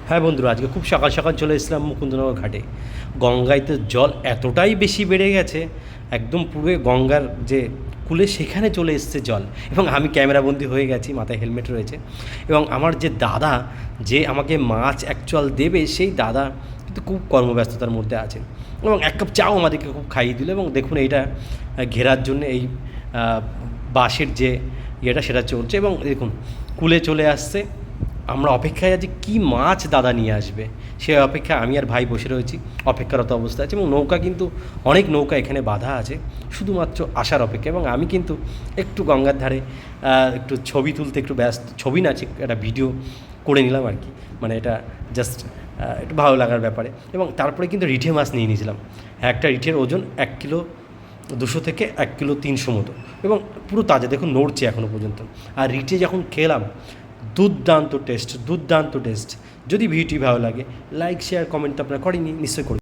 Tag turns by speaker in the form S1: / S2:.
S1: হ্যাঁ বন্ধুরা, আজকে খুব সকাল সকাল চলে এসেছিলাম মুকুন্দনগর ঘাটে। গঙ্গায় তো জল এতটাই বেশি বেড়ে গেছে, একদম পুরো গঙ্গার যে কূলে সেখানে চলে এসছে জল, এবং আমি ক্যামেরাবন্দি হয়ে গেছি, মাথায় হেলমেট রয়েছে। এবং আমার যে দাদা, যে আমাকে মাছ অ্যাকচুয়াল দেবে, সেই দাদা কিন্তু খুব কর্মব্যস্ততার মধ্যে আছে, এবং এক কাপ চাও আমাদেরকে খুব খাইয়ে দিল। এবং দেখুন এইটা ঘেরার জন্য এই বাঁশের যে ইয়েটা সেটা চলছে, এবং দেখুন কূলে চলে আসছে। আমরা অপেক্ষায় আছি কী মাছ দাদা নিয়ে আসবে, সে অপেক্ষায় আমি আর ভাই বসে রয়েছি, অপেক্ষারত অবস্থা আছে। এবং নৌকা কিন্তু অনেক নৌকা এখানে বাঁধা আছে, শুধুমাত্র আসার অপেক্ষা। এবং আমি কিন্তু একটু গঙ্গার ধারে একটু ছবি তুলতে একটু ব্যস্ত, ছবি না, একটা ভিডিও করে নিলাম আর কি, মানে এটা জাস্ট একটু ভালো লাগার ব্যাপারে। এবং তারপরে কিন্তু রিঠে মাছ নিয়ে নিয়েছিলাম। একটা রিঠের ওজন 1 কিলো 200 থেকে 1 কিলো 300 মতো, এবং পুরো তাজা, দেখুন নড়ছে এখনও পর্যন্ত। আর রিঠে যখন খেলাম, দুর্দান্ত টেস্ট, দুর্দান্ত টেস্ট। যদি ভিডিওটি ভালো লাগে, লাইক শেয়ার কমেন্ট তো আপনারা করেনি, নিশ্চয়ই করুন।